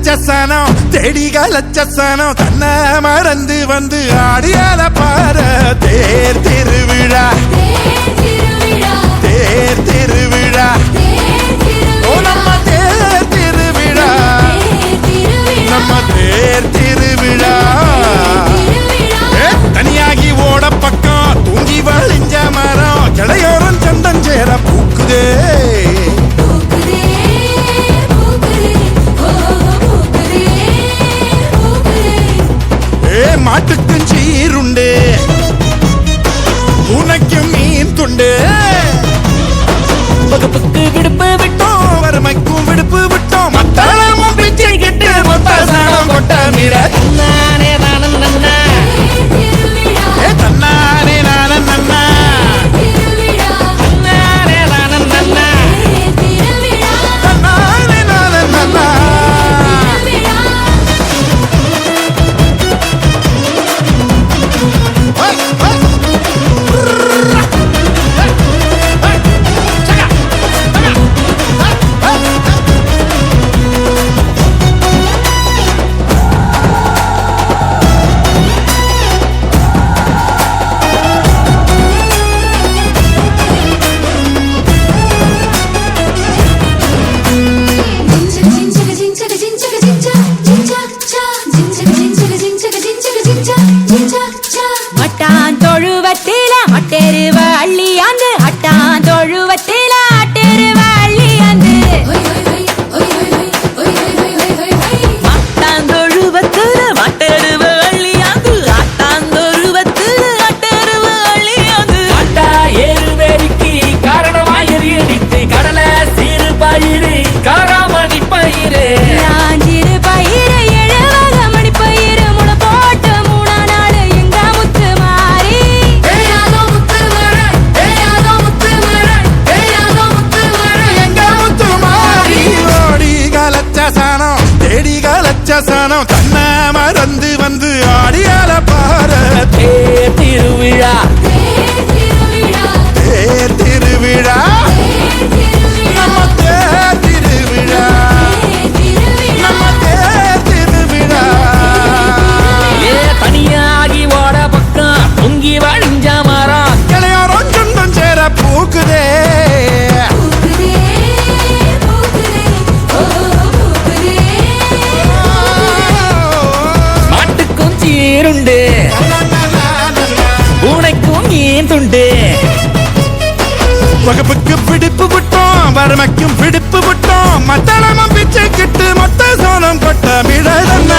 லட்சசனம் தேடிக லட்சசனம் தன்னை மறந்து வந்து ஆடியால பார தேர் திருவிழா தேர் திருவிழா நம்ம தேர் திருவிழா நம்ம தேர் திருவிழா தனியாகி ஓட பக்கம் தூங்கி வழிஞ்ச மரம் கிளையோரம் சந்தம் சேர பூக்குதே மாட்டுக்கும் சீருண்டு உனக்கும் மீன் துண்டு வகுப்புக்கு விடுப்பு விட்டோம் வறுமைக்கும் விடுப்பு விட்டோம் மத்தாளமும் பிச்சை கிட்டு மொத்த சாணம் கொட்ட மீற தன்னானே நானும் நன்னா தன்னானே நானும் நன்னா தன்னானே நானும் நன்னா தன்னானே நானும் நன்னா மட்டான் தொழுவத்தில மட்டெருவ அள்ளியாந்து அட்டான் தொழுவத்தில அட்டெருவ அள்ளியாந்து மட்டான் தொழுவத்தில மட்டெருவ அள்ளியாந்து அட்டான் தொழுவத்தில அட்டெருவ அள்ளியாந்து அட்டா ஏறுவேரிக்கு காரணமாயிரு எடித்து கடல சீறு பயிறு காராமணி பயிறு ராஞ்சிரு பயிறு எழுவக மணி பயிறு முளை போட்டு 3 நாள் எங்க முத்து மாறி எங்க முத்து மாறி ஓடி கலச்சசானம் தேடி கலச்சசானம் தன்னை மறந்து வந்து ஆடியால பார தேர் திருவிழா தேர் திருவிழா நம்ம தேர் திருவிழா நம்ம தேர் திருவிழா ஏ தனியாகி ஓட பக்கம் பொங்கி வழிஞ்ச மரம் கிளையோரம் சொந்தம் சேர பூக்குதே மாட்டுக்கும் சீருண்டு பூனைக்கும் மீன் துண்டு வகுப்புக்கு பிடிப்பு விட்டோம் வறுமைக்கும் பிடிப்பு விட்டோம் மத்தளமும் பிச்சை கிட்டு மொத்த சோனம் கொட்ட மிழதன்ன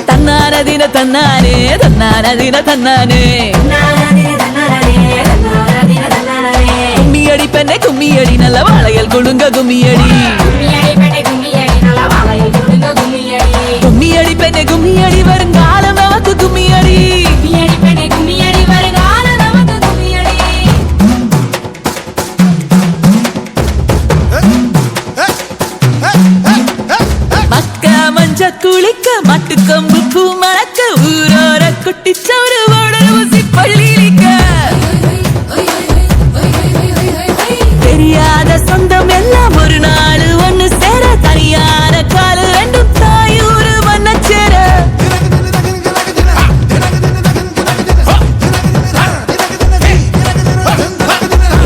தன்னானதின தன்னானே தன்னானதின தன்னானே கும்மியடி பெண்ணே கும்மியடி நல்ல வாழையல் குழுங்க கும்மியடி கும்மியடி பெண்ணே கும்மியடி வருங்காலம் நமக்கு கும்மியடி மக்க மஞ்ச குளிக்க மட்டுக்கம்பு பூ மணக்க ஊரோர குட்டிச்சவரு ஓட ஊசி பள்ளிக்க தெரியாத சொந்தம் எல்லாம் ஒரு நாள் ஒண்ணு சேர தனியான கால ரெண்டும் தாயூரு மண்ண சேர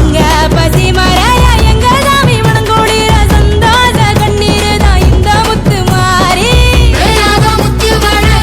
இங்க பசி மறைய எங்க சாமி மனங்கோடிர சந்தோஷ கண்ணீர் தான் இந்த முத்து மாறி முத்து மழை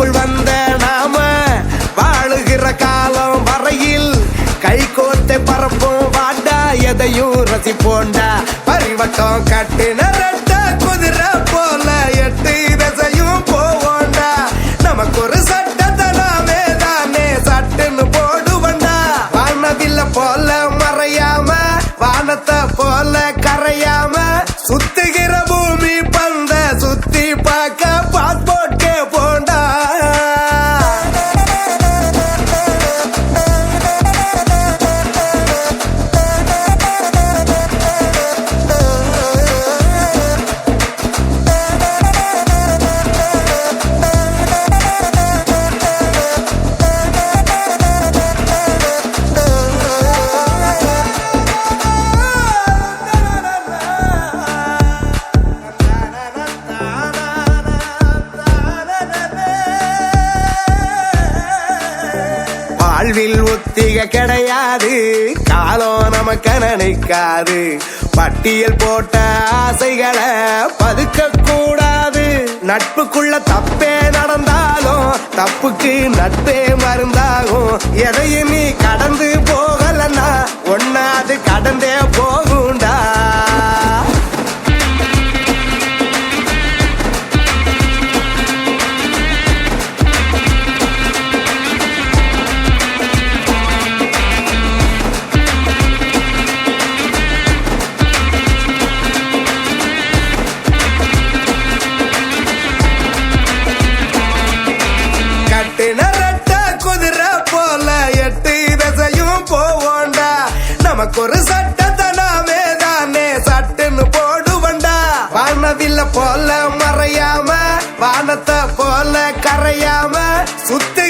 வீட்டுக்குள் வந்த நாம வாழுகிற காலம் வரையில் கை கோர்த்தை பரப்போம் வாண்டா எதையும் ரசிப்போண்டா பரிவட்டம் கட்டின ரெட்ட குதிரை போல 8 திசையும் போவோண்டா நமக்கு ஒரு சட்டத்தை நாமே தானே சட்டுன்னு போடுவோண்டா வானவில்ல போல மறையாம வானத்தை போல கரையாம சுத்துகிற பூமி பந்த சுத்தி பார்க்க பாஸ்போர்ட் போண்டா வாழ்வில் ஒத்திக கிடையாது காலம் நமக்கு நினைக்காது பட்டியல் போட்ட ஆசைகளை பதுக்க கூடாது நட்புக்குள்ள தப்பே நடந்தாலும் தப்புக்கு நட்பே மருந்தாகும் எதையும் நீ கடந்து போகலன்னா ஒன்னாது கடந்தே போகுண்டா குதிரை போல 8 திசையும் போவோண்டா நமக்கு ஒரு சட்டத்தை நாமே தானே சட்டுன்னு போடுவோண்டா வானவில்ல போல மறையாம வானத்தை போல கரையாம சுத்தி